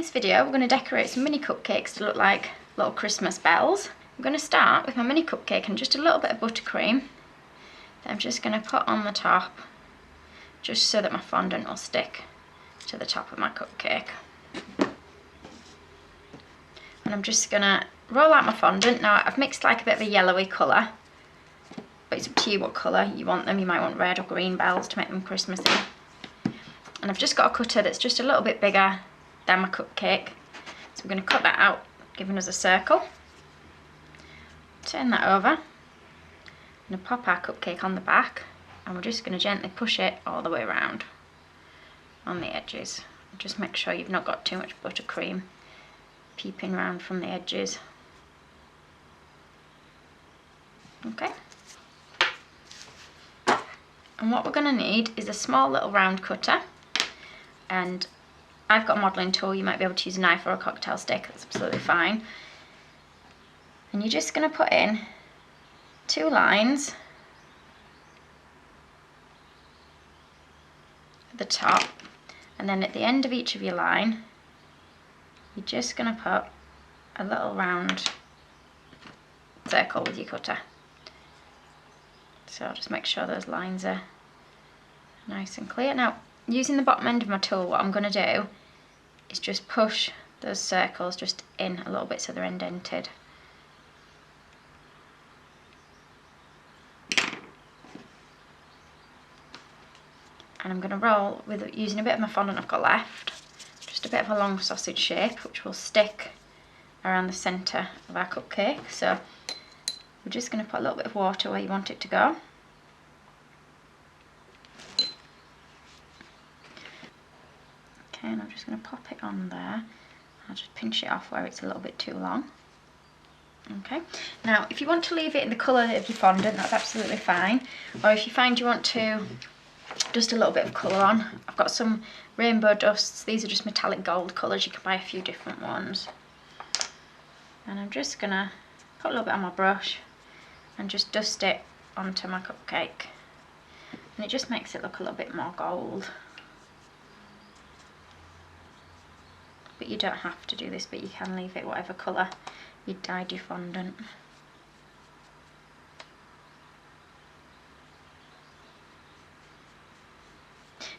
this video we're going to decorate some mini cupcakes to look like little Christmas bells. I'm going to start with my mini cupcake and just a little bit of buttercream that I'm just going to put on the top, just so that my fondant will stick to the top of my cupcake. And I'm just going to roll out my fondant. Now I've mixed like a bit of a yellowy colour, but it's up to you what colour you want them. You might want red or green bells to make them Christmassy. And I've just got a cutter that's just a little bit bigger than my cupcake. So we're going to cut that out, giving us a circle. Turn that over. I'm going to pop our cupcake on the back, and we're just going to gently push it all the way around on the edges. Just make sure you've not got too much buttercream peeping around from the edges. Okay. And what we're going to need is a small little round cutter, and I've got a modelling tool. You might be able to use a knife or a cocktail stick, that's absolutely fine. And you're just going to put in 2 lines at the top, and then at the end of each of your line you're just going to put a little round circle with your cutter. So I'll just make sure those lines are nice and clear. Now, using the bottom end of my tool, what I'm going to do is just push those circles just in a little bit so they're indented. And I'm going to roll with using a bit of my fondant I've got left, just a bit of a long sausage shape, which will stick around the centre of our cupcake. So we're just going to put a little bit of water where you want it to go. Okay, and I'm just going to pop it on there. I'll just pinch it off where it's a little bit too long. Okay, now if you want to leave it in the colour of your fondant, that's absolutely fine. Or if you find you want to just a little bit of colour on, I've got some rainbow dusts. These are just metallic gold colours. You can buy a few different ones. And I'm just going to put a little bit on my brush and just dust it onto my cupcake. And it just makes it look a little bit more gold. But you don't have to do this, but you can leave it whatever colour you dyed your fondant.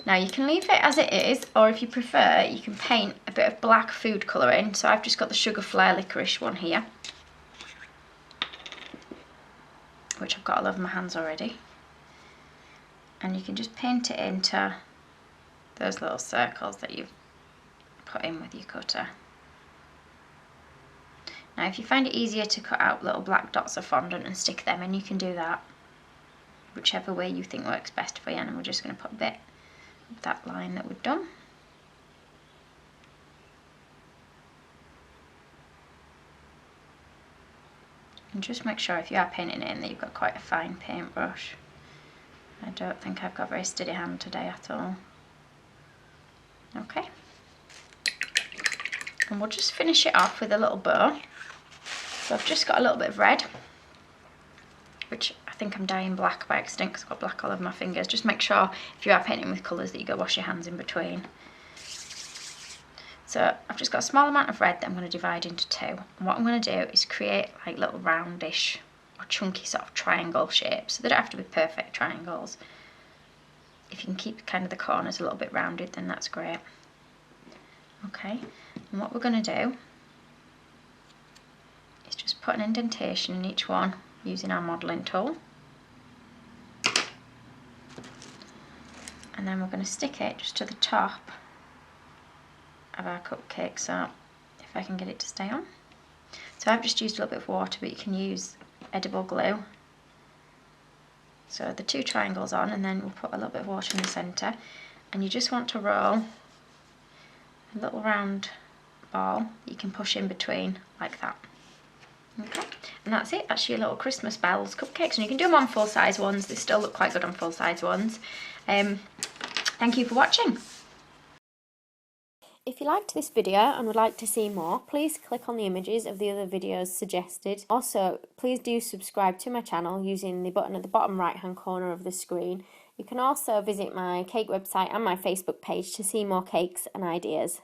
Now you can leave it as it is, or if you prefer, you can paint a bit of black food colour in. So I've just got the Sugar Flare Licorice one here, which I've got all over my hands already. And you can just paint it into those little circles that you've put in with your cutter. Now if you find it easier to cut out little black dots of fondant and stick them in, you can do that, whichever way you think works best for you. And we're just going to put a bit of that line that we've done. And just make sure if you are painting it in that you've got quite a fine paintbrush. I don't think I've got a very steady hand today at all. Okay. And we'll just finish it off with a little bow. So I've just got a little bit of red, which I think I'm dyeing black by accident because I've got black all over my fingers. Just make sure if you are painting with colours that you go wash your hands in between. So I've just got a small amount of red that I'm going to divide into 2. And what I'm going to do is create like little roundish or chunky sort of triangle shapes. So they don't have to be perfect triangles. If you can keep kind of the corners a little bit rounded, then that's great. Okay, and what we're going to do is just put an indentation in each one using our modelling tool. And then we're going to stick it just to the top of our cupcake, so if I can get it to stay on. So I've just used a little bit of water, but you can use edible glue. So the 2 triangles on, and then we'll put a little bit of water in the centre, and you just want to roll a little round ball you can push in between like that. Okay, and that's it. That's your little Christmas bells cupcakes, and you can do them on full-size ones. They still look quite good on full-size ones. Thank you for watching. If you liked this video and would like to see more, please click on the images of the other videos suggested. Also, please do subscribe to my channel using the button at the bottom right hand corner of the screen. You can also visit my cake website and my Facebook page to see more cakes and ideas.